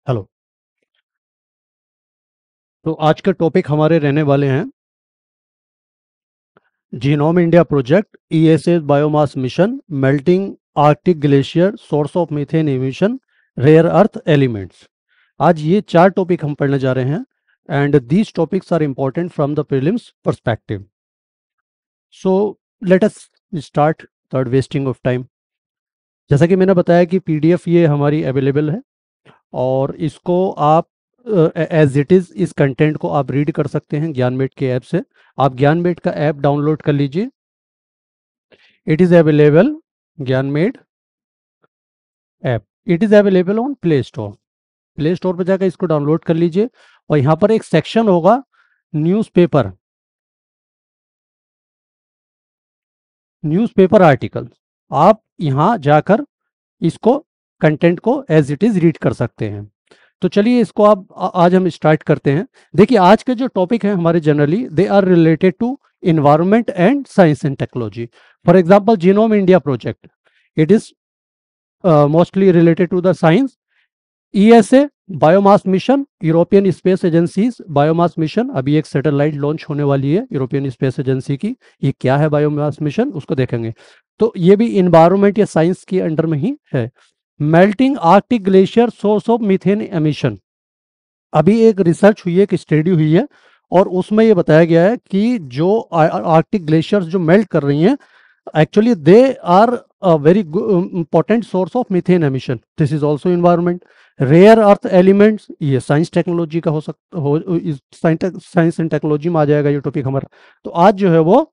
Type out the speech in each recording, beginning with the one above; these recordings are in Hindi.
हेलो। तो आज के टॉपिक हमारे रहने वाले हैं genome India project, ESS biomass mission, melting Arctic glacier, source of methane emission, rare earth elements. आज ये चार टॉपिक हम पढ़ने जा रहे हैं and these topics are important from the prelims perspective. So let us start without wasting of time. जैसा कि मैंने बताया कि पीडीएफ ये हमारी अवेलेबल है और इसको आप एज इट इज़ इस कंटेंट को आप रीड कर सकते हैं ज्ञानमेट के ऐप से। आप ज्ञानमेट का ऐप डाउनलोड कर लीजिए। It is available, Gyanmate app it is available on Play Store. Play Store पर जाकर इसको डाउनलोड कर लीजिए और यहाँ पर एक सेक्शन होगा न्यूज़पेपर, न्यूज़पेपर आर्टिकल। आप यहाँ जाकर इसको कंटेंट को एज इट इज़ रीड कर सकते हैं। तो चलिए इसको आप आज हम स्टार्ट करते हैं। देखिए आज के जो टॉपिक हैं हमारे generally they are related to environment and science and technology. For example genome India project, it is mostly related to the science. ESA biomass mission, European space agencies biomass mission, अभी एक सैटेलाइट लॉन्च होने वाली है यूरोपियन स्पेस एजेंसी की। ये क्या है बायोमास मिशन, उसको देखेंगे। तो ये भी इन्वायरमेंट या साइंस के अंडर में ही है। Melting Arctic glacier, source of methane emission, अभी एक रिसर्च हुई है, एक स्टडी हुई है और उसमें ये बताया गया है कि जो आर्कटिक ग्लेशियर्स जो मेल्ट कर रही हैं, actually they are a very important source of methane emission. This is also environment. Rare earth elements, ये साइंस टेक्नोलॉजी का हो सकता हो, साइंस एंड टेक्नोलॉजी में आ जाएगा ये टॉपिक हमारा। तो आज जो है वो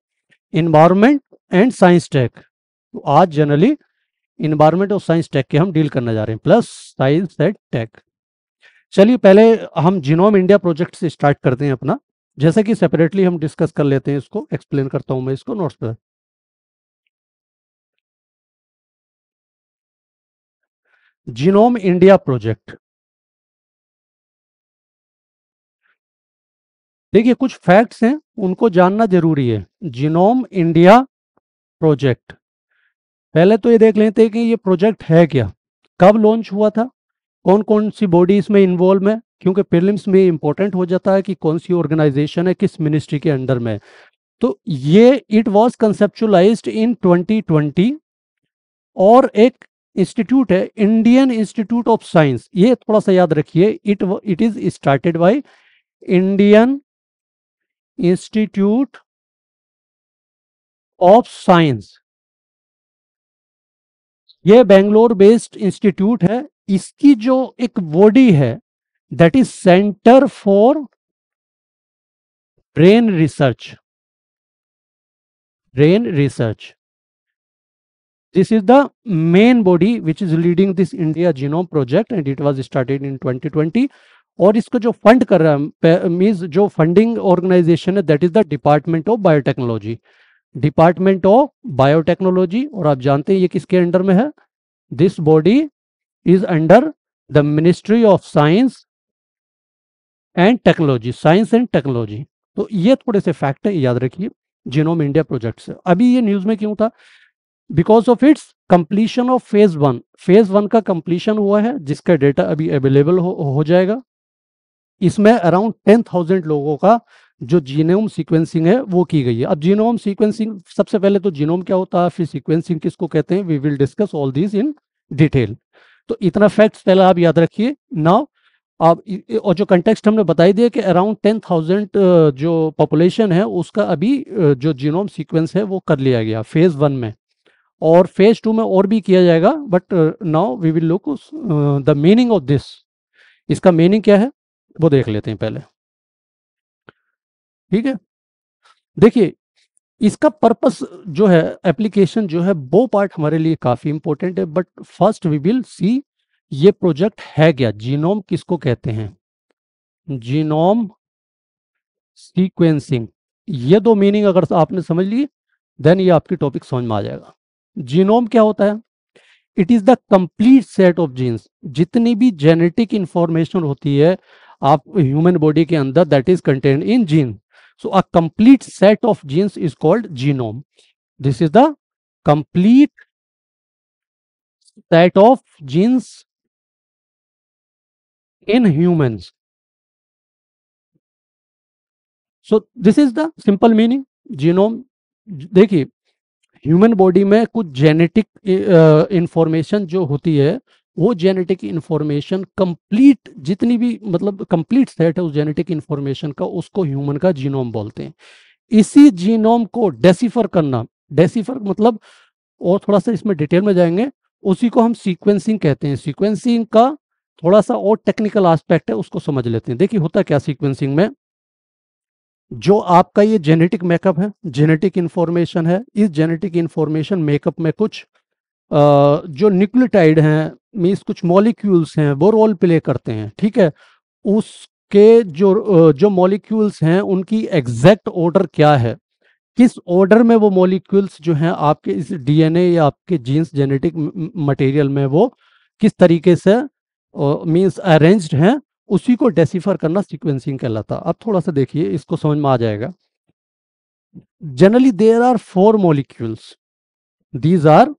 इन्वायरमेंट एंड साइंस टेक, तो आज जनरली इन्वायरमेंट और साइंस टेक के हम डील करने जा रहे हैं, प्लस साइंस एंड टेक। चलिए पहले हम जीनोम इंडिया प्रोजेक्ट से स्टार्ट करते हैं अपना। जैसे कि सेपरेटली हम डिस्कस कर लेते हैं, इसको एक्सप्लेन करता हूं मैं इसको नोट्स पर। जीनोम इंडिया प्रोजेक्ट, देखिए कुछ फैक्ट्स हैं उनको जानना जरूरी है। जीनोम इंडिया प्रोजेक्ट, पहले तो ये देख लेते हैं कि ये प्रोजेक्ट है क्या, कब लॉन्च हुआ था, कौन कौन सी बॉडी इसमें इन्वॉल्व है, क्योंकि प्रीलिम्स में इंपॉर्टेंट हो जाता है कि कौन सी ऑर्गेनाइजेशन है, किस मिनिस्ट्री के अंडर में। तो ये इट वाज कंसेप्चुलाइज्ड इन 2020 और एक इंस्टीट्यूट है इंडियन इंस्टीट्यूट ऑफ साइंस, ये थोड़ा सा याद रखिए। It is started by Indian institute of science. ये बेंगलोर बेस्ड इंस्टीट्यूट है। इसकी जो एक बॉडी है that is centre for brain research, brain research. This is the main body which is leading this India Genome Project and it was started in 2020। और इसको जो फंड कर रहा है, मीन्स जो फंडिंग ऑर्गेनाइजेशन है, that is the department of biotechnology, department of biotechnology. और आप जानते हैं ये किसके अंडर में है, this body is under the ministry of science and technology, science and technology. तो ये थोड़े से फैक्ट है, याद रखिए जीनोम इंडिया प्रोजेक्ट से। अभी ये न्यूज में क्यों था, because of its completion of phase one का कंप्लीशन हुआ है जिसका डेटा अभी अवेलेबल हो जाएगा। इसमें अराउंड 10,000 लोगों का जो जीनोम सीक्वेंसिंग है वो की गई है। अब जीनोम सीक्वेंसिंग, सबसे पहले तो जीनोम क्या होता है, फिर सीक्वेंसिंग किसको कहते हैं, we will discuss all this in detail. तो इतना फैक्ट्स पहले आप याद रखिए। नाउ आप और जो कंटेक्स्ट हमने बताई दिया कि अराउंड 10,000 जो पॉपुलेशन है उसका अभी जो जीनोम सीक्वेंस है वो कर लिया गया फेज वन में, और फेज टू में और भी किया जाएगा। But now we will look the meaning of this, इसका मीनिंग क्या है वो देख लेते हैं पहले। ठीक है, देखिए इसका पर्पस जो है, एप्लीकेशन जो है, वो पार्ट हमारे लिए काफी इंपॉर्टेंट है। But first we will see ये प्रोजेक्ट है क्या, जीनोम किसको कहते हैं, जीनोम सीक्वेंसिंग। ये दो मीनिंग अगर आपने समझ ली देन ये आपकी टॉपिक समझ में आ जाएगा। जीनोम क्या होता है, it is the complete set of genes, जितनी भी जेनेटिक इंफॉर्मेशन होती है आप ह्यूमन बॉडी के अंदर, that is contained in gene. So a complete set of genes is called genome. This is the complete set of genes in humans. So this is the simple meaning. Genome, देखिए ह्यूमन बॉडी में कुछ जेनेटिक इंफॉर्मेशन जो होती है, वो जेनेटिक इंफॉर्मेशन कंप्लीट, जितनी भी मतलब कंप्लीट सेट है उस जेनेटिक इंफॉर्मेशन का, उसको ह्यूमन का जीनोम बोलते हैं। इसी जीनोम को डेसिफर करना, डेसिफर मतलब, और थोड़ा सा इसमें डिटेल में जाएंगे, उसी को हम सीक्वेंसिंग कहते हैं। सीक्वेंसिंग का थोड़ा सा और टेक्निकल एस्पेक्ट है, उसको समझ लेते हैं। देखिए होता क्या सीक्वेंसिंग में, जो आपका ये जेनेटिक मेकअप है, जेनेटिक इंफॉर्मेशन है, इस जेनेटिक इंफॉर्मेशन मेकअप में कुछ जो न्यूक्लियोटाइड हैं, मीन्स कुछ मॉलिक्यूल्स हैं, वो रोल प्ले करते हैं, ठीक है। उसके जो मॉलिक्यूल्स हैं उनकी एग्जैक्ट ऑर्डर क्या है, किस ऑर्डर में वो मॉलिक्यूल्स जो हैं आपके इस डीएनए या आपके जीन्स जेनेटिक मटेरियल में वो किस तरीके से मीन्स अरेंज्ड हैं, उसी को डेसिफर करना सीक्वेंसिंग कहलाता। अब थोड़ा सा देखिए, इसको समझ में आ जाएगा। Generally there are four molecules, these are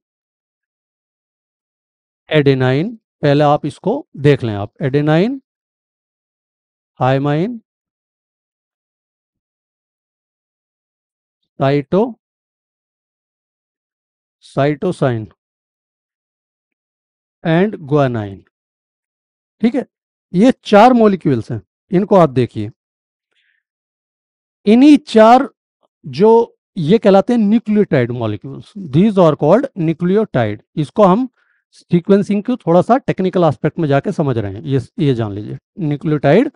adenine, पहले आप इसको देख लें, आप adenine, thymine, cyto, cytosine and guanine, ठीक है। ये चार मॉलिक्यूल्स हैं, इनको आप देखिए। इन्हीं चार जो ये कहलाते हैं nucleotide molecules, these are called nucleotide. इसको हम सीक्वेंसिंग के थोड़ा सा टेक्निकल एस्पेक्ट में जाके समझ रहे हैं, ये जान लीजिए, न्यूक्लियोटाइड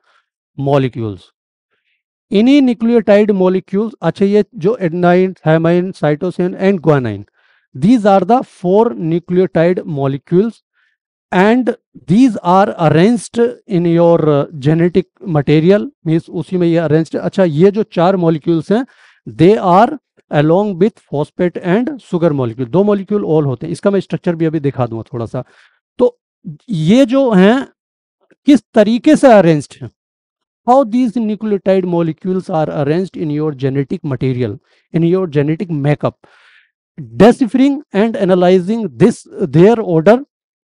मॉलिक्यूल्स। इन्हीं न्यूक्लियोटाइड मॉलिक्यूल्स, अच्छा ये जो adenine, thymine, cytosine and guanine, these are the four nucleotide molecules and these are arranged in your genetic material, means उसी में ये arranged। अच्छा ये जो चार molecules हैं, they are along with phosphate and sugar molecule, दो molecule all होते हैं। इसका मैं स्ट्रक्चर भी अभी दिखा दूंगा थोड़ा सा। तो ये जो हैं किस तरीके से अरेंज्ड हैं, how these nucleotide molecules are arranged in your genetic material, in your genetic makeup, deciphering and analyzing this their order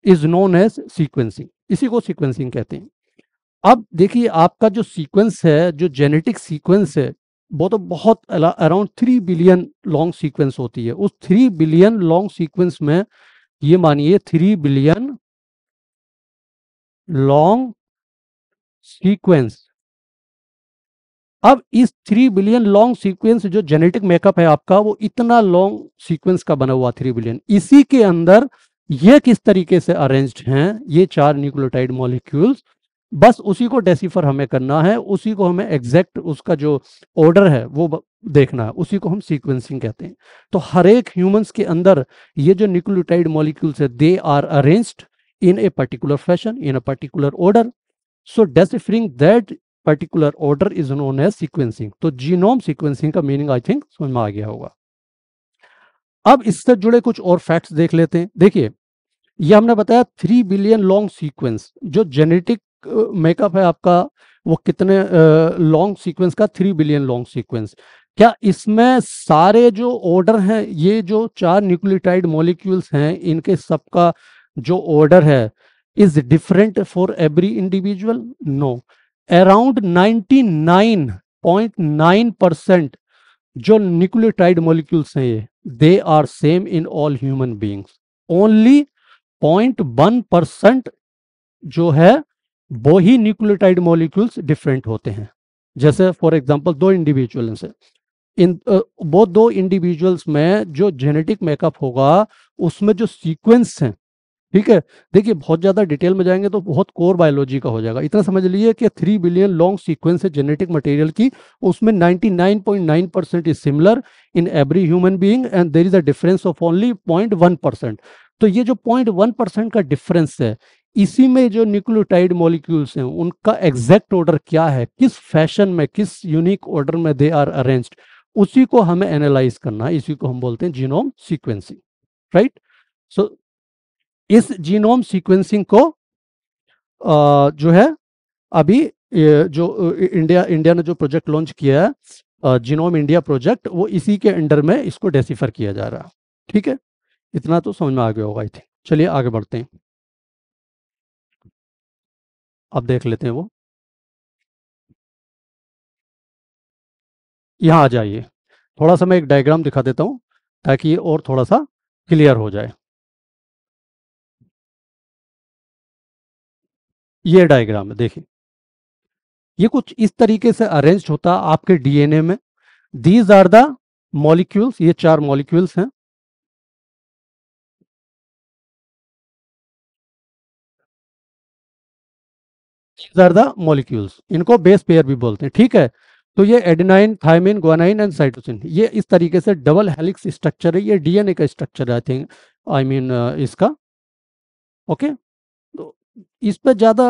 is known as sequencing। इसी को सीक्वेंसिंग कहते हैं। अब देखिए आपका जो सीक्वेंस है, जो जेनेटिक सीक्वेंस है, वो तो बहुत अराउंड 3 बिलियन लॉन्ग सीक्वेंस होती है। उस 3 बिलियन लॉन्ग सीक्वेंस में ये मानिए 3 बिलियन लॉन्ग सीक्वेंस। अब इस 3 बिलियन लॉन्ग सीक्वेंस जो जेनेटिक मेकअप है आपका, वो इतना लॉन्ग सीक्वेंस का बना हुआ 3 बिलियन, इसी के अंदर ये किस तरीके से अरेंज्ड हैं ये चार न्यूक्लियोटाइड मॉलिक्यूल्स, बस उसी को डेसिफर हमें करना है, उसी को हमें एग्जैक्ट उसका जो ऑर्डर है वो देखना है, उसी को हम सीक्वेंसिंग कहते हैं। तो हर एक ह्यूमंस के अंदर ये जो न्यूक्लियोटाइड मॉलिक्यूल्स है, they are arranged in a particular fashion, in a particular order. So deciphering that particular order is known as sequencing. तो जीनोम सीक्वेंसिंग का मीनिंग आई थिंक समझ में आ गया होगा। अब इससे जुड़े कुछ और फैक्ट्स देख लेते हैं। देखिए ये हमने बताया 3 बिलियन लॉन्ग सीक्वेंस, जो जेनेटिक मेकअप है आपका, वो कितने लॉन्ग सीक्वेंस का, 3 बिलियन लॉन्ग सीक्वेंस। क्या इसमें सारे जो ऑर्डर हैं, ये जो चार न्यूक्लियोटाइड मॉलिक्यूल्स हैं, इनके सबका जो ऑर्डर है is different for every individual? No. Around 99.9% जो न्यूक्लियोटाइड मॉलिक्यूल्स हैं ये, they are same in all human beings. Only 0.1% जो है वो ही न्यूक्लियोटाइड मॉलिक्यूल्स डिफरेंट होते हैं। जैसे फॉर एग्जांपल दो इंडिविजुअल से, इन वो दो इंडिविजुअल्स में जो जेनेटिक मेकअप होगा उसमें जो सीक्वेंस हैं, ठीक है। देखिए बहुत ज़्यादा डिटेल में जाएंगे तो बहुत कोर बायोलॉजी का हो जाएगा। इतना समझ लीजिए कि 3 बिलियन लॉन्ग सीक्वेंस है जेनेटिक मटेरियल की, उसमें 99.9% is similar in every human being and there is a difference of only 0.1%। तो ये जो 0.1% का डिफरेंस है, इसी में जो न्यूक्लियोटाइड मॉलिक्यूल्स हैं उनका एग्जैक्ट ऑर्डर क्या है, किस फैशन में, किस यूनिक ऑर्डर में दे आर अरेंज्ड, उसी को हमें एनालाइज करना है। इसी को हम बोलते हैं जीनोम सीक्वेंसिंग, राइट। सो इस जीनोम सीक्वेंसिंग को जो है अभी जो इंडिया ने जो प्रोजेक्ट लॉन्च किया है, जीनोम इंडिया प्रोजेक्ट, वो इसी के अंडर में इसको डेसिफर किया जा रहा है, ठीक है। इतना तो समझ में आ गया होगा आई थिंक। चलिए आगे बढ़ते हैं। अब देख लेते हैं वो। यहाँ आ जाइए, थोड़ा सा मैं एक डायग्राम दिखा देता हूँ ताकि ये और थोड़ा सा क्लियर हो जाए। ये डायग्राम है, देखिए ये कुछ इस तरीके से अरेंज होता है आपके डीएनए में। दीज आर द मॉलिक्यूल्स, ये 4 मॉलिक्यूल्स हैं। दीज आर द मॉलिक्यूल्स, इनको बेस पेयर भी बोलते हैं, ठीक है। तो ये adenine, thymine, guanine and cytosine, ये इस तरीके से डबल हेलिक्स स्ट्रक्चर है, ये डीएनए का स्ट्रक्चर है, आई थिंक, आई मीन इसका। ओके, तो इस पे ज़्यादा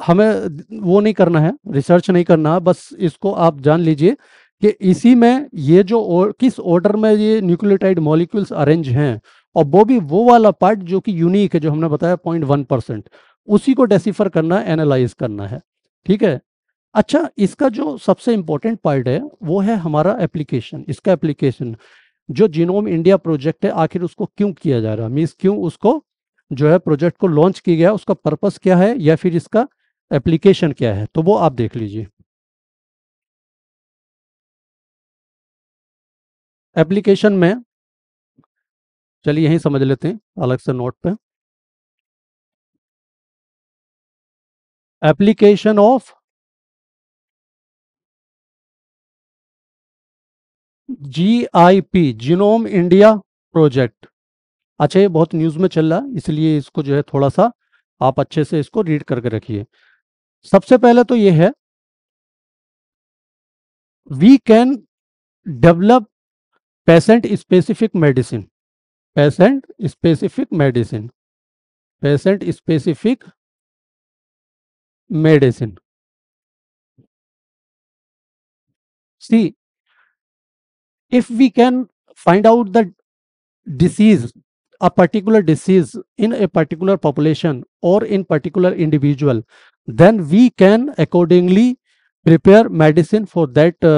हमें वो नहीं करना है, रिसर्च नहीं करना है, बस इसको आप जान लीजिए कि इसी में ये जो किस ऑर्डर में ये न्यूक्लियोटाइड मॉलिक्यूल्स अरेंज हैं, और वो भी वो वाला पार्ट जो कि यूनिक है, जो हमने बताया 0.1%, उसी को डेसिफर करना है, एनालाइज करना है, ठीक है। अच्छा, इसका जो सबसे इंपॉर्टेंट पार्ट है वो है हमारा एप्लीकेशन। इसका एप्लीकेशन जो जीनोम इंडिया प्रोजेक्ट है, आखिर उसको क्यों किया जा रहा है, मीन्स क्यों उसको जो है प्रोजेक्ट को लॉन्च किया गया, उसका पर्पस क्या है, या फिर इसका एप्लीकेशन क्या है, तो वो आप देख लीजिए। एप्लीकेशन में चलिए यहीं समझ लेते हैं अलग से नोट पे। Application of GIP, genome India project. अच्छा, ये बहुत न्यूज़ में चल रहा है, इसलिए इसको जो है थोड़ा सा आप अच्छे से इसको रीड करके रखिए। सबसे पहले तो ये है, we can develop patient specific medicine, patient specific medicine, patient specific medicine. See, if we can find out the disease, a particular disease in a particular population or in particular individual, then we can accordingly prepare medicine for that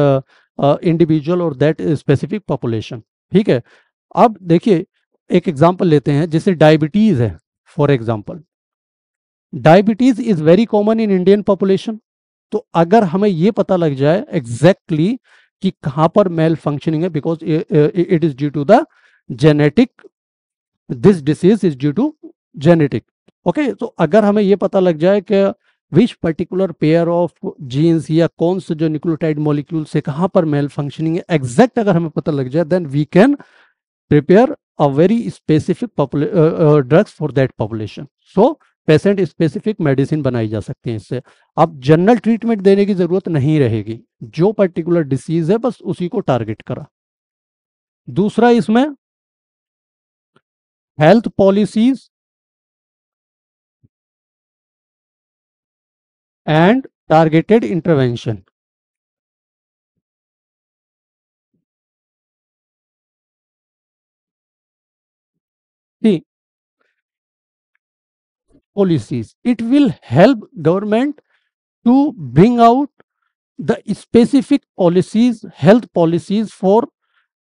individual or that specific population, ठीक है। अब देखिए, एक एग्जांपल लेते हैं, जैसे डायबिटीज है, for example diabetes is very common in Indian population. तो अगर हमें ये पता लग जाए एग्जैक्टली exactly कि कहाँ पर मेल फंक्शनिंग है, because it is due to the genetic, this disease is due to genetic. Okay, तो अगर हमें ये पता लग जाए कि which particular pair of genes या कौन से जो न्यूक्लियोटाइड मॉलिक्यूल से कहाँ पर मेल फंक्शनिंग है एग्जैक्ट, अगर हमें पता लग जाए, then we can prepare a very specific drugs for that population. So patient specific medicine बनाई जा सकती है इससे। अब जनरल ट्रीटमेंट देने की जरूरत नहीं रहेगी, जो पर्टिकुलर डिसीज है बस उसी को टारगेट करा। दूसरा इसमें health policies and targeted intervention. See, policies, it will help government to bring out the specific policies, health policies for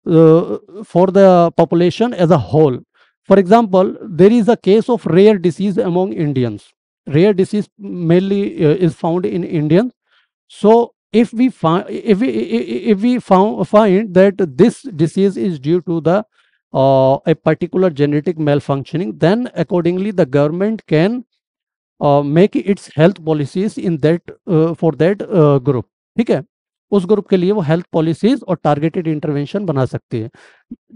the population as a whole. For example, there is a case of rare disease among Indians. Rare disease mainly is found in Indians. So if we find that this disease is due to the a particular genetic malfunctioning, then accordingly the government can make it's health policies in that for that group, ठीक है। उस ग्रुप के लिए वो हेल्थ पॉलिसीज और टारगेटेड इंटरवेंशन बना सकती है।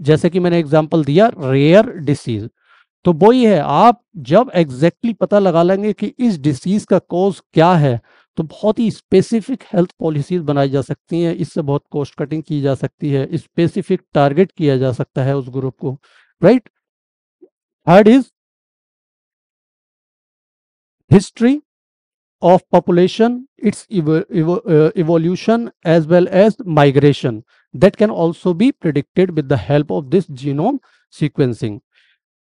जैसे कि मैंने एग्जांपल दिया रेयर डिसीज, तो वही है, आप जब एग्जैक्टली पता लगा लेंगे कि इस डिसीज का कॉज क्या है, तो बहुत ही स्पेसिफिक हेल्थ पॉलिसीज बनाई जा सकती हैं, इससे बहुत कॉस्ट कटिंग की जा सकती है, स्पेसिफिक टारगेट किया जा सकता है उस ग्रुप को, right. Third is history of population, its evolution as well as migration, that can also be predicted with the help of this genome sequencing.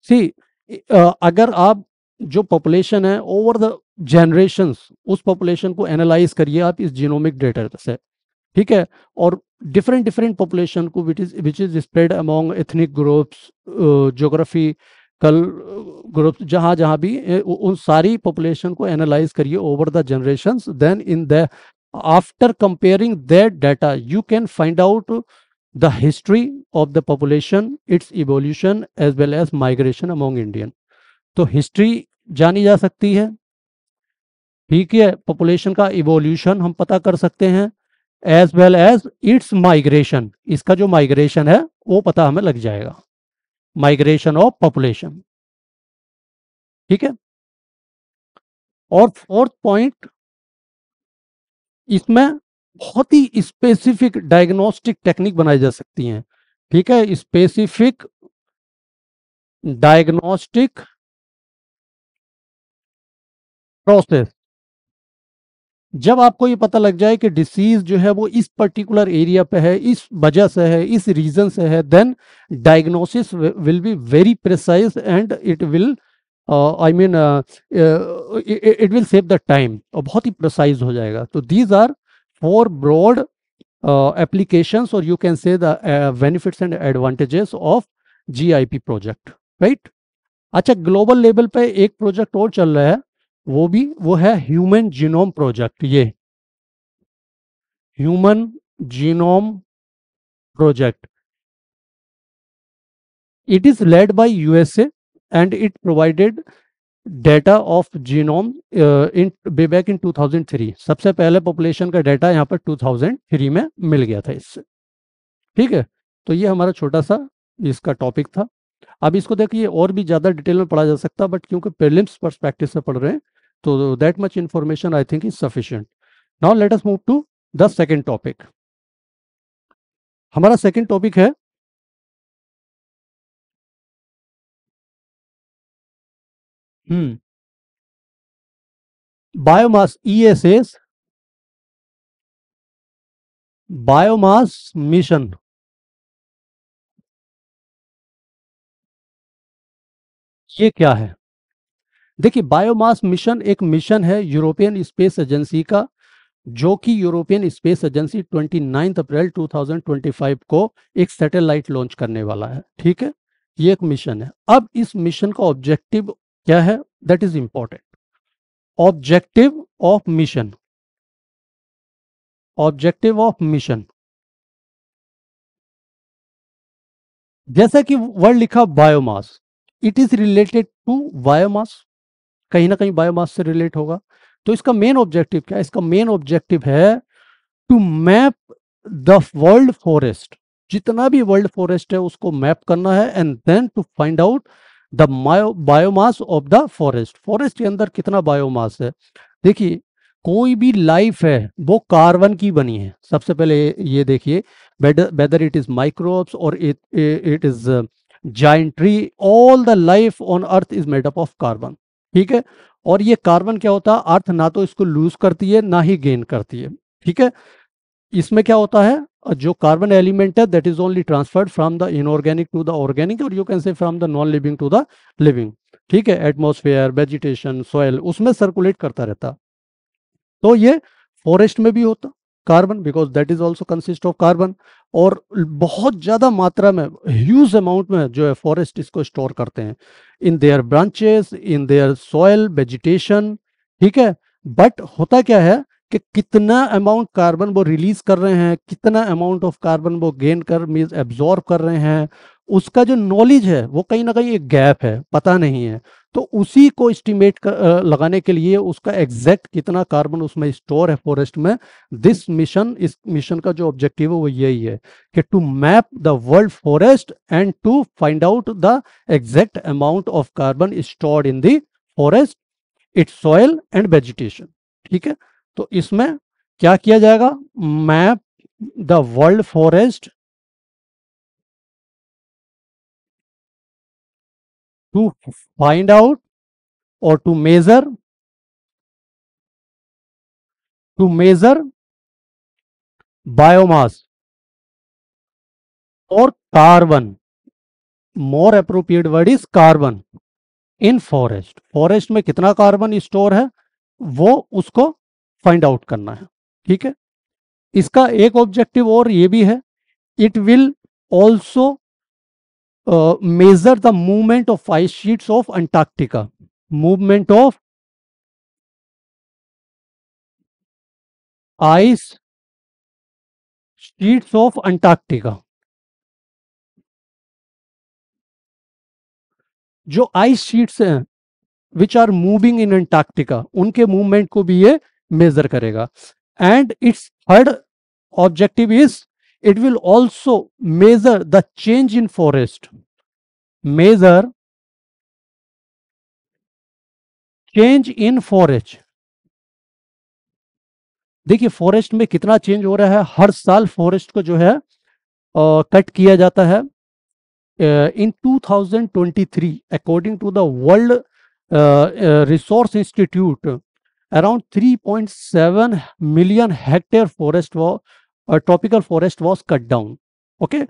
See, अगर आप जो पॉपुलेशन है ओवर द जनरेशंस, उस पॉपुलेशन को एनालाइज करिए आप इस जीनोमिक डेटा से, ठीक है। और डिफरेंट डिफरेंट पॉपुलेशन को which is spread among ethnic groups, geography, कल ग्रुप जहाँ जहाँ भी उन सारी पॉपुलेशन को एनालाइज करिए over the generations, then in the after comparing that data you can find out the history of the population, its evolution as well as migration among Indian. तो हिस्ट्री जानी जा सकती है, ठीक है, पॉपुलेशन का इवोल्यूशन हम पता कर सकते हैं, as well as its migration, इसका जो माइग्रेशन है वो पता हमें लग जाएगा, माइग्रेशन ऑफ पॉपुलेशन, ठीक है। और फोर्थ पॉइंट, इसमें बहुत ही स्पेसिफिक डायग्नोस्टिक टेक्निक बनाई जा सकती हैं, ठीक है, स्पेसिफिक डायग्नोस्टिक प्रोसेस। जब आपको ये पता लग जाए कि डिसीज जो है वो इस पर्टिकुलर एरिया पे है, इस वजह से है, इस रीजन से है, then diagnosis will be very precise and it will I mean it will save the time, और बहुत ही प्रिसाइज हो जाएगा। तो these are four broad applications, और you can say the benefits and advantages of GIP project, right. अच्छा, ग्लोबल लेवल पे एक प्रोजेक्ट और चल रहा है, वो है ह्यूमन जीनोम प्रोजेक्ट। ये human genome project, it is led by USA and it provided data of genome in way back in 2003। सबसे पहले पॉपुलेशन का डेटा यहाँ पर 2003 में मिल गया था इससे, ठीक है। तो ये हमारा छोटा सा इसका टॉपिक था। अब इसको देखिए और भी ज़्यादा डिटेल में पढ़ा जा सकता, बट क्योंकि प्रीलिम्स पर्सपेक्टिव से पढ़ रहे हैं तो that much information I think is sufficient. Now let us move to the second topic. हमारा सेकंड टॉपिक है बायोमास, ईएसएस बायोमास मिशन। ये क्या है? देखिए, बायोमास मिशन एक मिशन है यूरोपियन स्पेस एजेंसी का, जो कि यूरोपियन स्पेस एजेंसी 29 अप्रैल 2025 को एक सैटेलाइट लॉन्च करने वाला है, ठीक है। ये एक मिशन है। अब इस मिशन का ऑब्जेक्टिव क्या है, that is important. Objective of mission, objective of mission, जैसा कि वर्ड लिखा biomass, it is related to biomass, कहीं ना कहीं बायोमास से रिलेट होगा। तो इसका मेन ऑब्जेक्टिव क्या है? इसका मेन ऑब्जेक्टिव है to map the world forest, जितना भी वर्ल्ड फॉरेस्ट है उसको मैप करना है, and then to find out the biomass of the forest, forest के अंदर कितना बायोमास है। देखिए, कोई भी लाइफ है वो कार्बन की बनी है। सबसे पहले ये देखिए, वेदर इट इज माइक्रोब्स और it is giant tree, all the life on earth is made up of carbon, ठीक है। और ये कार्बन क्या होता है, अर्थ ना तो इसको लूज करती है ना ही गेन करती है, ठीक है। इसमें क्या होता है, जो कार्बन एलिमेंट है that is only transferred from the inorganic to the organic, और you can say from the non living to the living, ठीक है। एटमॉस्फेयर, वेजिटेशन, सॉइल, उसमें सर्कुलेट करता रहता। तो ये फॉरेस्ट में भी होता carbon, because that is also consist of carbon. और बहुत ज्यादा मात्रा में, ह्यूज अमाउंट में जो है फॉरेस्ट इसको स्टोर करते हैं in their branches, in their soil, vegetation, ठीक है। बट होता क्या है कि कितना अमाउंट कार्बन वो रिलीज कर रहे हैं, कितना अमाउंट ऑफ कार्बन वो गेन कर मीन्स एब्जॉर्ब कर रहे हैं, उसका जो नॉलेज है वो कहीं ना कहीं एक गैप है, पता नहीं है। तो उसी को एस्टिमेट लगाने के लिए उसका एग्जैक्ट कितना कार्बन उसमें स्टोर है फॉरेस्ट में, दिस मिशन, इस मिशन का जो ऑब्जेक्टिव है वो यही है कि to map the world forest and to find out the exact amount of carbon stored in the forest, its soil and vegetation, ठीक है। तो इसमें क्या किया जाएगा, map the world forest to find out और टू मेजर बायोमास और carbon, more appropriate word is carbon in forest, forest में कितना कार्बन स्टोर है वो उसको फाइंड आउट करना है, ठीक है। इसका एक ऑब्जेक्टिव और ये भी है, it will also measure the movement of ice sheets of Antarctica. Movement of ice sheets of Antarctica. जो आइस शीट्स हैं which are moving in Antarctica, उनके मूवमेंट को भी ये मेजर करेगा. And its third objective is it will also measure the change in forest. Measure change in forest. देखिए फॉरेस्ट में कितना चेंज हो रहा है. हर साल फॉरेस्ट को जो है कट किया जाता है. In 2023, according to the World Resource Institute, around 3.7 million hectare forest tropical forest was cut down, okay,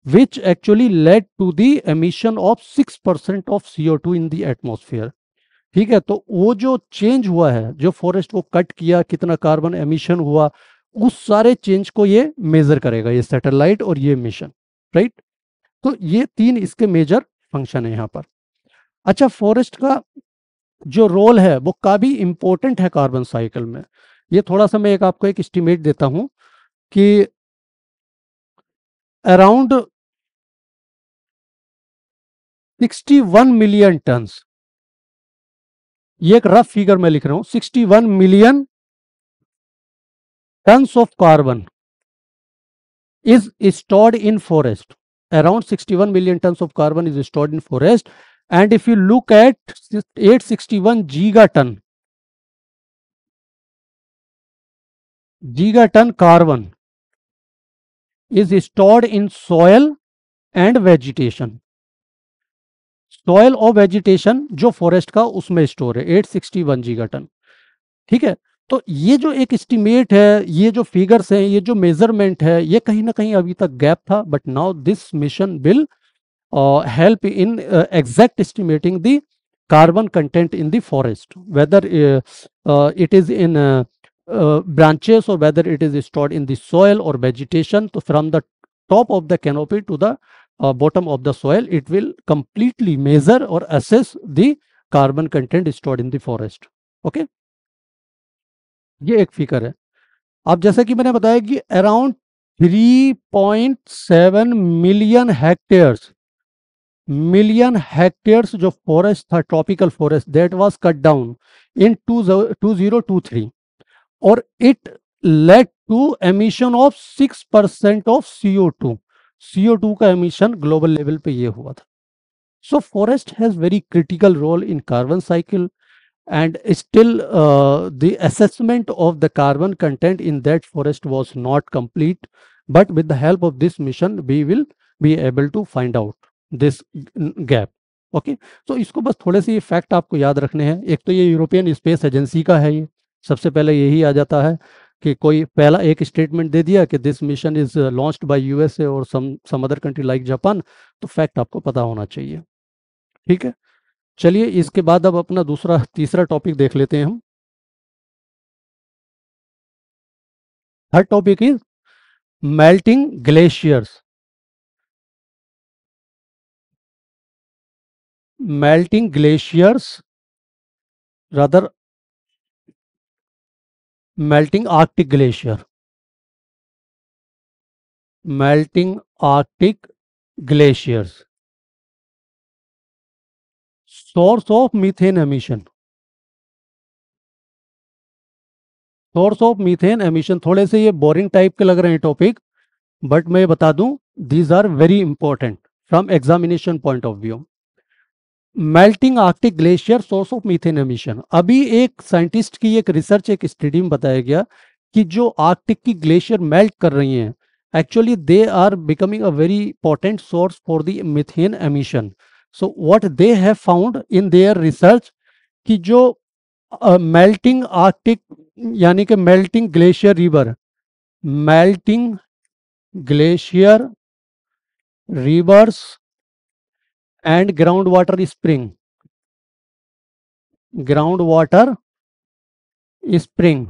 which actually led to the emission of 6% of CO2 in the atmosphere. ठीक है, तो वो जो चेंज हुआ है, जो फॉरेस्ट को कट किया, कितना कार्बन एमिशन हुआ, उस सारे चेंज को ये मेजर करेगा, ये सैटेलाइट और ये मिशन, राइट. तो ये तीन इसके मेजर फंक्शन है यहाँ पर. अच्छा, फॉरेस्ट का जो रोल है वो काफी इंपॉर्टेंट है कार्बन साइकिल में. ये थोड़ा सा मैं आपको एक एस्टिमेट देता हूं कि अराउंड 61 मिलियन टन, ये एक रफ फिगर मैं लिख रहा हूं, 61 million tons of carbon is stored in forest. Around 61 million tons of carbon is stored in forest. And if you look at 861 gigaton carbon is stored in soil and vegetation. Soil और vegetation जो forest का उसमें स्टोर है 861 gigaton. ठीक है, तो ये जो एक एस्टिमेट है, ये जो फिगर्स हैं, ये जो मेजरमेंट है, ये कहीं ना कहीं अभी तक गैप था. But now this mission will help in exact estimating the carbon content in the forest, whether it is in branches or whether it is stored in the soil or vegetation. So from the top of the canopy to the bottom of the soil, it will completely measure or assess the carbon content stored in the forest. Okay, ये एक फिगर है. अब जैसे कि मैंने बताया कि अराउंड 3.7 मिलियन हेक्टेयर्स जो फॉरेस्ट था, tropical forest, that was cut down in 2023 और it led to emission of 6% of CO2. CO2 का एमिशन ग्लोबल लेवल पे ये हुआ था. So forest has very critical role in carbon cycle and still the assessment of the carbon content in that forest was not complete, but with the help of this mission we will be able to find out this gap. Okay, तो इसको बस थोड़े से ये फैक्ट आपको याद रखने हैं. एक तो ये यूरोपियन स्पेस एजेंसी का है, ये सबसे पहले यही आ जाता है कि कोई पहला एक स्टेटमेंट दे दिया कि this mission is launched by USA और some other country like Japan, तो फैक्ट आपको पता होना चाहिए. ठीक है, चलिए इसके बाद अब अपना तीसरा टॉपिक देख लेते हैं हम. Third topic is melting glaciers. Melting glaciers, rather melting Arctic glacier. Melting Arctic glaciers. Source of methane emission. Source of methane emission, थोड़े से ये बोरिंग टाइप के लग रहे हैं टॉपिक, बट मैं बता दूं these are very important from examination point of view. Melting Arctic glacier, source of methane emission. अभी एक साइंटिस्ट की एक रिसर्च, एक स्टडी में बताया गया कि जो आर्कटिक की ग्लेशियर मेल्ट कर रही हैं, actually they are becoming a very potent source for the methane emission. So what they have found in their research कि जो मेल्टिंग आर्कटिक यानी कि melting glacier river, melting glacier rivers and ground water spring, ground water spring,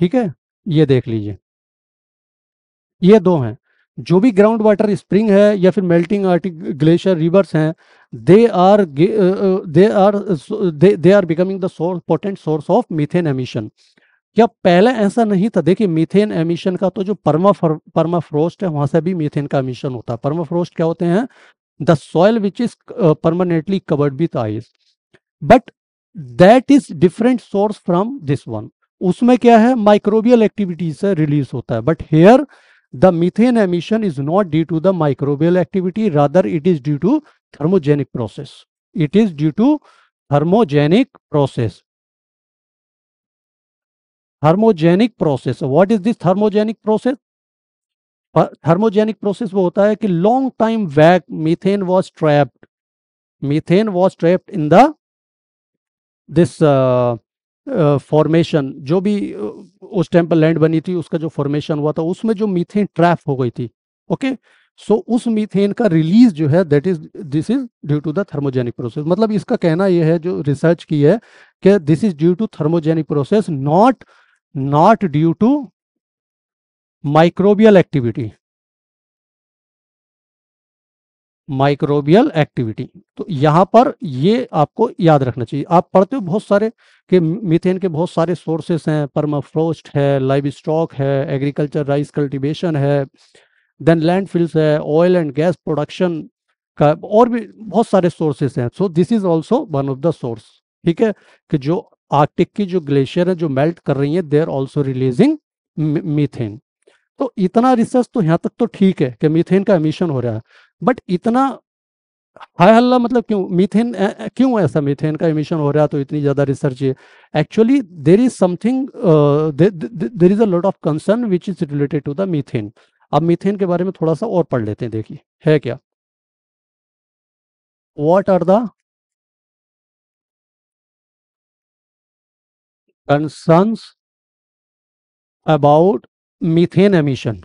ठीक है, ये देख लीजिए, ये दो हैं. जो भी ग्राउंड वाटर स्प्रिंग है या फिर मेल्टिंग ग्लेशियर रिवर्स हैं, they are they are becoming the source potent source of methane emission. क्या पहले ऐसा नहीं था? देखिए मीथेन एमिशन का तो जो परमाफ्रोस्ट है वहां से भी मीथेन का एमिशन होता है। परमाफ्रोस्ट क्या होते हैं? The soil which is permanently covered with ice, but that is different source from this one. उसमें क्या है? माइक्रोबियल एक्टिविटी से रिलीज होता है, but here the methane emission is not due to the microbial activity, rather it is due to thermogenic process. It is due to thermogenic process. Thermogenic process, what is this thermogenic process? Thermogenic process वो होता है कि long time back methane was trapped in the this formation. जो भी उस टाइम पर लैंड बनी थी उसका जो फॉर्मेशन हुआ था उसमें जो मीथेन ट्रैप हो गई थी। ओके, सो उस मीथेन का रिलीज जो है that is this is due to the thermogenic process. मतलब इसका कहना यह है जो रिसर्च की है कि this is due to thermogenic process, not not due to microbial activity. Microbial activity, तो यहां पर ये आपको याद रखना चाहिए। आप पढ़ते हो बहुत सारे कि मीथेन के बहुत सारे सोर्सेस हैं, परमाफ्रोस्ट है, लाइव स्टॉक है, एग्रीकल्चर राइस कल्टीवेशन है, देन लैंडफिल्स है, ऑयल एंड गैस प्रोडक्शन का, और भी बहुत सारे सोर्सेस हैं। So this is also one of the source. ठीक है, कि जो आर्कटिक की जो ग्लेशियर है जो मेल्ट कर रही है, they are also releasing methane. तो इतना रिसर्च तो यहाँ तक तो ठीक है कि मीथेन का एमिशन हो रहा है, बट इतना हाय हल्ला मतलब क्यों? मीथेन क्यों ऐसा मीथेन का एमिशन हो रहा है तो इतनी ज़्यादा रिसर्च है? Actually there is something, there is a lot of concern which is related to the methane. अब मीथेन के बारे में थोड़ा सा और पढ़ लेते हैं, देखिए है क्या। What are the concerns about methane emission?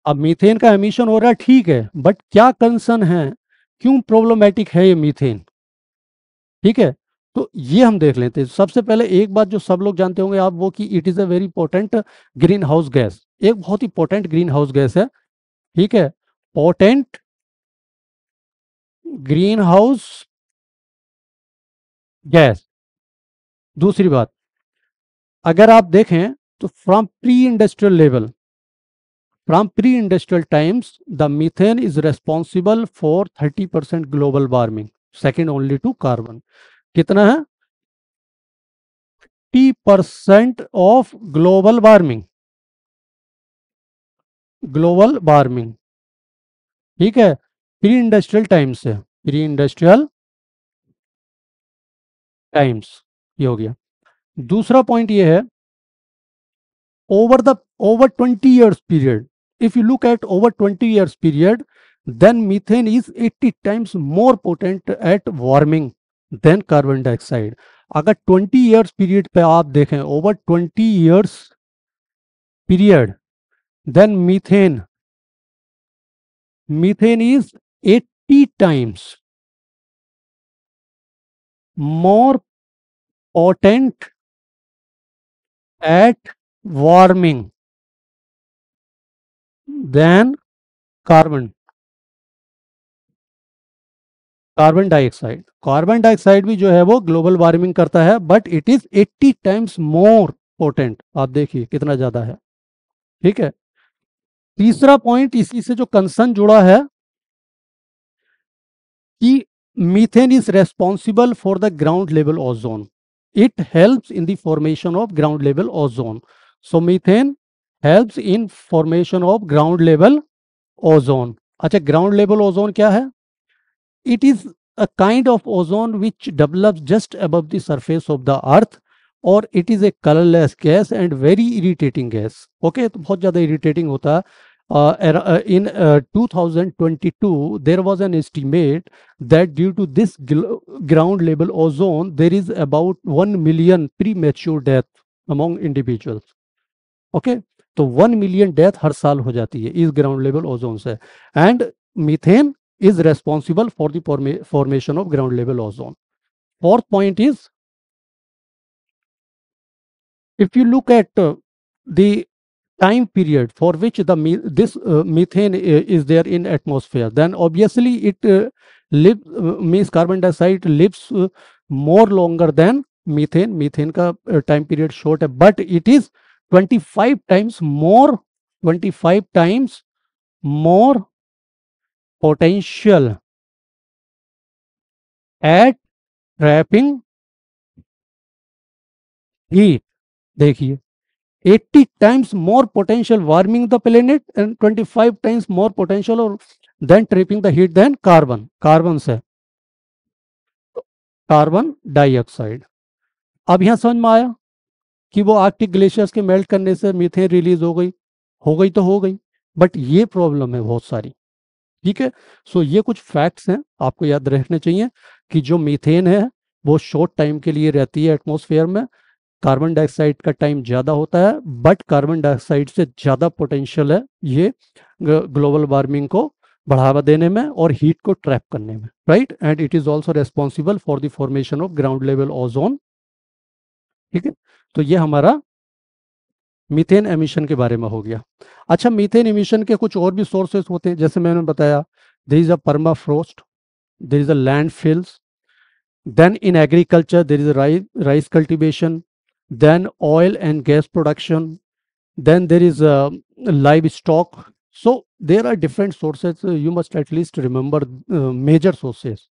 अब मीथेन का एमिशन हो रहा है ठीक है, बट क्या कंसर्न है, क्यों प्रॉब्लमेटिक है ये मीथेन? ठीक है, तो ये हम देख लेते हैं। सबसे पहले एक बात जो सब लोग जानते होंगे आप, वो कि it is a very potent green house gas. एक बहुत ही पोटेंट ग्रीन हाउस गैस है। ठीक है, पोटेंट ग्रीन हाउस गैस। दूसरी बात, अगर आप देखें तो from pre industrial times the methane is responsible for 30% global warming, second only to carbon. कितना है? 30% ऑफ ग्लोबल वार्मिंग। ठीक है, प्री इंडस्ट्रियल टाइम्स से, प्री इंडस्ट्रियल टाइम्स, ये हो गया। दूसरा पॉइंट ये है, over 20 years period, if you look at over 20 years period, then methane is 80 times more potent at warming than carbon dioxide। अगर 20 years period पे आप देखें, over 20 years period, then methane is 80 times more potent at warming than carbon carbon dioxide भी जो है वो ग्लोबल वार्मिंग करता है, but it is 80 times more potent. आप देखिए कितना ज्यादा है। ठीक है, तीसरा पॉइंट इसी से जो कंसर्न जुड़ा है कि methane is responsible for the ground level ozone, it helps in the formation of ground level ozone. So methane helps in formation of ground level ozone. अच्छा, ग्राउंड लेवल ओजोन क्या है? It is a kind of ozone which develops just above the surface of the earth, और it is a colorless gas and very irritating gas। Okay, तो बहुत ज़्यादा irritating होता है। In 2022 there was an estimate that due to this ground level ozone there is about 1 million premature death among individuals। Okay, तो 1 मिलियन डेथ हर साल हो जाती है इस ग्राउंड लेवल ओजोन से, and methane is responsible for the formation of ground level ozone। Fourth point is, if you look at the time period for which this methane is there in atmosphere, then obviously it means carbon dioxide lives more longer than methane. Methane का time period short है, but it is 25 times more, 25 times more potential at trapping heat. देखिए 80 times more potential warming the planet and 25 times more potential or than trapping the heat than carbon. Carbon से कार्बन डाइऑक्साइड। अब यहां समझ में आया कि वो आर्कटिक ग्लेशियर्स के मेल्ट करने से मीथेन रिलीज हो गई तो हो गई, बट ये प्रॉब्लम है बहुत सारी। ठीक है, सो ये कुछ फैक्ट्स हैं आपको याद रखने चाहिए कि जो मीथेन है वो शॉर्ट टाइम के लिए रहती है एटमॉस्फेयर में, कार्बन डाइऑक्साइड का टाइम ज़्यादा होता है, बट कार्बन डाइऑक्साइड से ज़्यादा पोटेंशियल है ये ग्लोबल वार्मिंग को बढ़ावा देने में और हीट को ट्रैप करने में, right. And it is also responsible for the formation of ground level ozone. ठीक है, तो ये हमारा मीथेन एमिशन के बारे में हो गया। अच्छा, मीथेन एमिशन के कुछ और भी सोर्सेस होते हैं, जैसे मैंने बताया there is a permafrost, there is a landfills, then in agriculture there is a rice cultivation, then oil and gas production, then there is livestock. So there are different sources, you must at least remember major sources.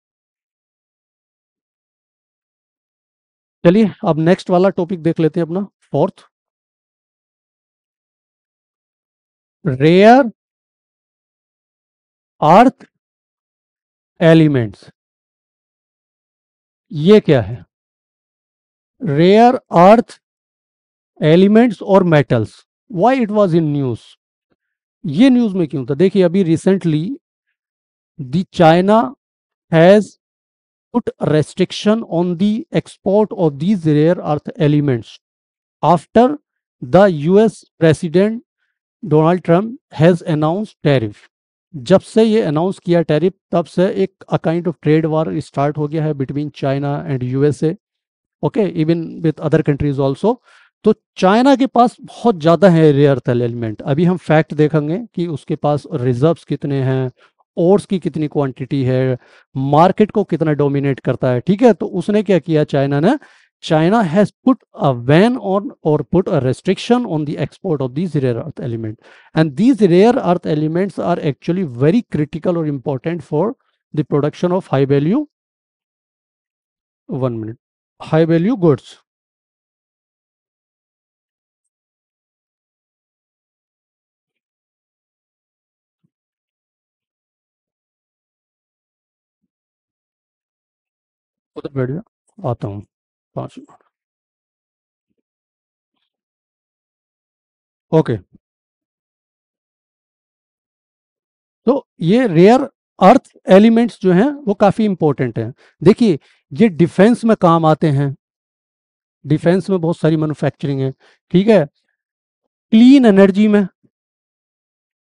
चलिए अब नेक्स्ट वाला टॉपिक देख लेते हैं अपना, फोर्थ, रेयर अर्थ एलिमेंट्स। ये क्या है? रेयर अर्थ एलिमेंट्स और metals. Why it was in news? ये न्यूज में क्यों था? देखिए अभी recently the China has put restriction on the export of these rare earth elements after the US President Donald Trump has announced tariff। जब से ये अनाउंस किया टैरिफ, तब से एक kind of trade war start हो गया है between China and USA, okay, even with other countries also. तो चाइना के पास बहुत ज़्यादा है रेयर अर्थ एलिमेंट। अभी हम फैक्ट देखेंगे कि उसके पास रिजर्व्स कितने हैं, ओर्स की कितनी क्वांटिटी है, मार्केट को कितना डोमिनेट करता है। ठीक है, तो उसने क्या किया चाइना ने? China has put a ban on और put a restriction on the export of these rare earth element, and these rare earth elements are actually very critical और important for the production of high value, 1 minute, high value goods. उधर बैठ जा, आता हूँ 5 मिनट। ओके, तो ये रेयर अर्थ एलिमेंट्स जो हैं वो काफ़ी इंपॉर्टेंट हैं। देखिए ये डिफेंस में काम आते हैं, डिफेंस में बहुत सारी मैन्युफैक्चरिंग है। ठीक है, क्लीन एनर्जी में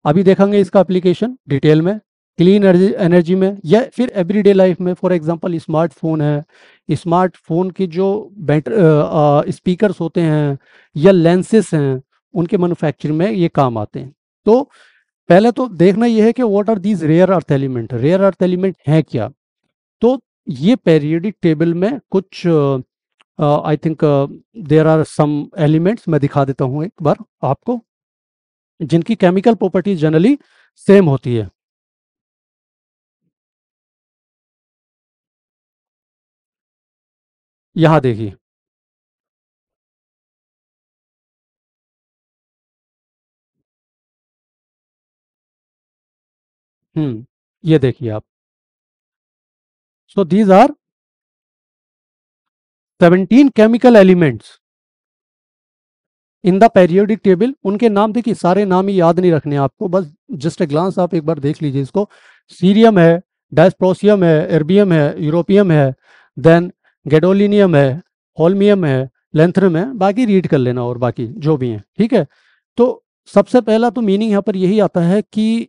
अभी देखेंगे इसका एप्लीकेशन डिटेल में, क्लीन एनर्जी में, या फिर एवरीडे लाइफ में। फॉर एग्जांपल स्मार्टफोन है, स्मार्टफोन के जो स्पीकर्स होते हैं या लेंसेस हैं, उनके मैन्युफैक्चरिंग में ये काम आते हैं। तो पहले तो देखना यह है कि what are these rare earth element, rare earth element है क्या। तो ये पेरियोडिक टेबल में कुछ I think there are some elements, मैं दिखा देता हूँ एक बार आपको, जिनकी केमिकल प्रॉपर्टीज जनरली सेम होती है। यहां देखिए, ये देखिए आप, so these are 17 chemical elements in the periodic table. उनके नाम देखिए, सारे नाम ही याद नहीं रखने आपको, बस जस्ट ए ग्लांस आप एक बार देख लीजिए इसको। सीरियम है, डायस्प्रोसियम है, एर्बियम है, यूरोपियम है, देन गैडोलिनियम है, होल्मियम है, लेंथरम है, बाकी रीड कर लेना और बाकी जो भी हैं। ठीक है, तो सबसे पहला तो मीनिंग यहाँ पर यही आता है कि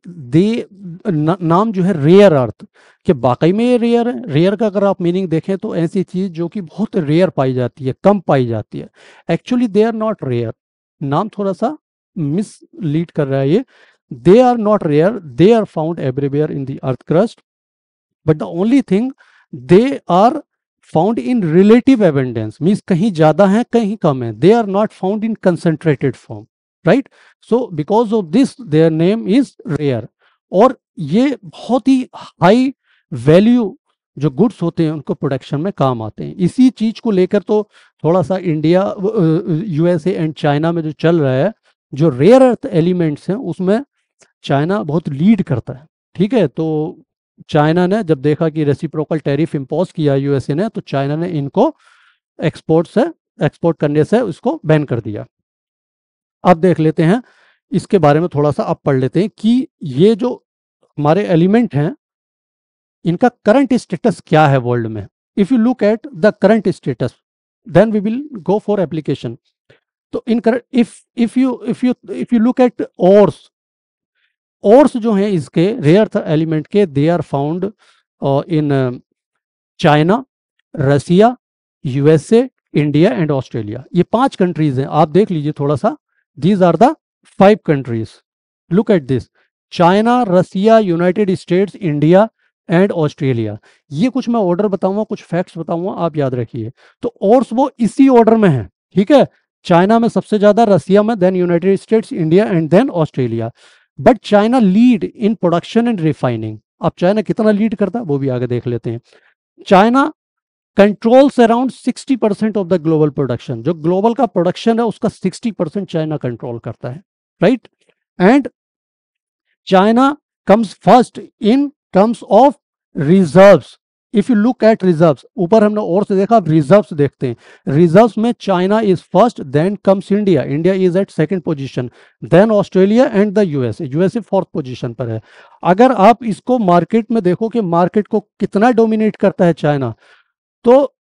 नाम जो है रेयर अर्थ, कि वाकई में ये रेयर है। रेयर का अगर आप मीनिंग देखें तो ऐसी चीज जो कि बहुत रेयर पाई जाती है, कम पाई जाती है। Actually they are not rare, नाम थोड़ा सा मिसलीड कर रहा है ये। They are not rare, they are found everywhere in the earth crust, but the only thing they are found in relative abundance, means कहीं ज्यादा है कहीं कम है। They are not found in concentrated form, right. So because of this their name is rare. और ये बहुत ही हाई वैल्यू जो गुड्स होते हैं उनको प्रोडक्शन में काम आते हैं। इसी चीज को लेकर तो थोड़ा सा इंडिया, यूएसए एंड चाइना में जो चल रहा है, जो रेयर अर्थ एलिमेंट्स हैं उसमें चाइना बहुत लीड करता है। ठीक है, तो चाइना ने जब देखा कि रेसिप्रोकल टैरिफ इम्पोज किया यूएसए ने, तो चाइना ने इनको एक्सपोर्ट करने से उसको बैन कर दिया। अब देख लेते हैं इसके बारे में थोड़ा सा, अब पढ़ लेते हैं कि ये जो हमारे एलिमेंट हैं इनका करंट स्टेटस क्या है वर्ल्ड में। If you look at the current status then we will go for application. तो in if you look at ores जो हैं इसके रेयर एलिमेंट के, they are found in China, Russia, USA, India and Australia. ये 5 कंट्रीज हैं, आप देख लीजिए थोड़ा सा। These are the 5 countries, look at this, China, Russia, United States, India and Australia. ये कुछ मैं ऑर्डर बताऊंगा, कुछ फैक्ट्स बताऊंगा, आप याद रखिए। तो ओर्स वो इसी ऑर्डर में है, ठीक है। चाइना में सबसे ज्यादा, रसिया में, then United States, India and then Australia. But China lead in production and refining. अब चाइना कितना लीड करता है वो भी आगे देख लेते हैं। China controls around 60% of the global production. जो ग्लोबल का प्रोडक्शन है उसका 60% चाइना कंट्रोल करता है, right. And China comes first in terms of reserves. If you look at reserves, ऊपर हमने और से देखा, अब रिजर्व्स देखते हैं। रिजर्व्स में China is first, then comes India, India is at second position, then Australia and the USA, USA fourth position पर है। अगर आप इसको मार्केट में देखो कि मार्केट को कितना डोमिनेट करता है चाइना, तो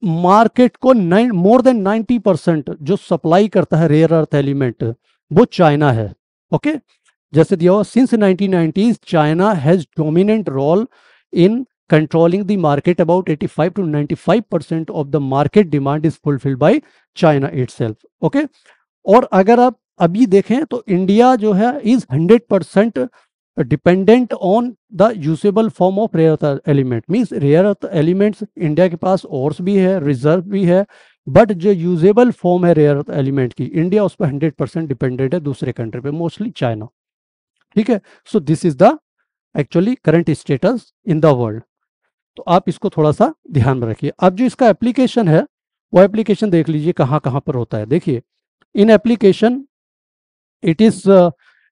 मार्केट को मोर देन 90% जो सप्लाई करता है रेयर अर्थ एलिमेंट वो चाइना है। ओके, जैसे दिया हुआ, since 1990s China has dominant role in controlling the market, about 85 to 95% of the market demand is fulfilled by China itself. Okay, और अगर आप अभी देखें तो इंडिया जो है is 100% dependent on the usable form of rare earth element. Means rare earth elements India के पास ओर्स भी है, रिजर्व भी है, बट जो यूजेबल फॉर्म है रेयर अर्थ एलिमेंट की, इंडिया उस पर 100% डिपेंडेंट है, दूसरे कंट्री पे, मोस्टली चाइना। ठीक है, so this is the actually current status in the world. तो आप इसको थोड़ा सा ध्यान में रखिए। अब जो इसका एप्लीकेशन है वो एप्लीकेशन देख लीजिए कहाँ कहाँ पर होता है। देखिए, in application it is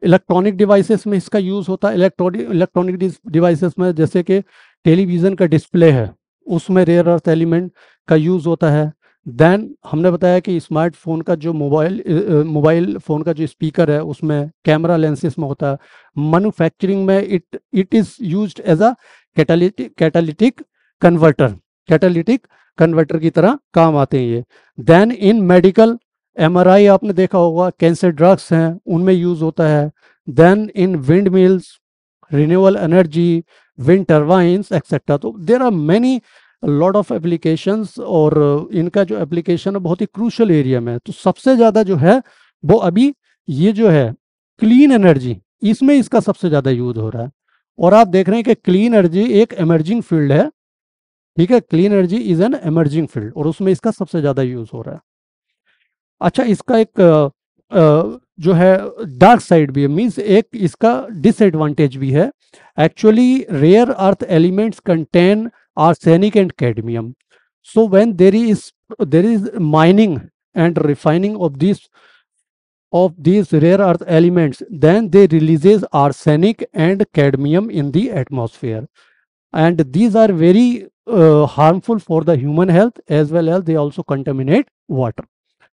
electronic devices में इसका यूज होता है। इलेक्ट्रॉनिक डिवाइसेस में जैसे कि टेलीविजन का डिस्प्ले है उसमें रेयर अर्थ एलिमेंट का यूज होता है। देन हमने बताया कि स्मार्टफोन का जो मोबाइल फोन का जो स्पीकर है उसमें कैमरा लेंसेस में होता है। मैन्युफैक्चरिंग में it is used as a catalytic converter की तरह काम आते हैं ये। देन इन मेडिकल, एमआरआई आपने देखा होगा, कैंसर ड्रग्स हैं उनमें यूज होता है। Then in wind mills, renewable energy, wind turbines etcetera. तो there are many lot of applications, और इनका जो एप्लीकेशन है बहुत ही क्रूशल एरिया में है। तो सबसे ज़्यादा जो है वो अभी ये जो है क्लीन एनर्जी, इसमें इसका सबसे ज़्यादा यूज हो रहा है। और आप देख रहे हैं कि क्लीन एनर्जी एक एमर्जिंग फील्ड है, ठीक है, clean energy is an emerging field, और उसमें इसका सबसे ज़्यादा यूज हो रहा है। अच्छा, इसका एक जो है डार्क साइड भी है, मीन्स एक इसका डिसएडवांटेज भी है। Actually rare earth elements contain arsenic and cadmium. So when there is mining and refining of these rare earth elements, then they releases arsenic and cadmium in the atmosphere, and these are very harmful for the human health as well as they also contaminate water.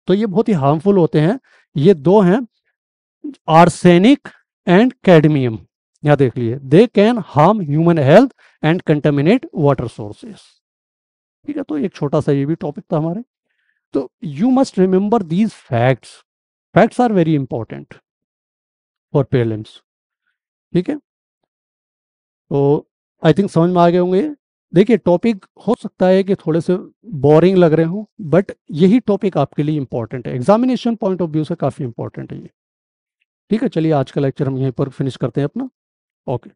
तो ये बहुत ही हार्मफुल होते हैं। ये दो हैं, आर्सेनिक एंड कैडमियम, यहाँ देख लिए, they can harm human health and contaminate water sources. ठीक है, तो एक छोटा सा ये भी टॉपिक था हमारे। तो you must remember these facts, facts are very important for prelims. ठीक है, तो आई थिंक समझ में आ गए होंगे। देखिए, टॉपिक हो सकता है कि थोड़े से बोरिंग लग रहे हो, बट यही टॉपिक आपके लिए इंपॉर्टेंट है, एग्जामिनेशन पॉइंट ऑफ व्यू से काफ़ी इंपॉर्टेंट है ये। ठीक है, चलिए आज का लेक्चर हम यहीं पर फिनिश करते हैं अपना। ओके।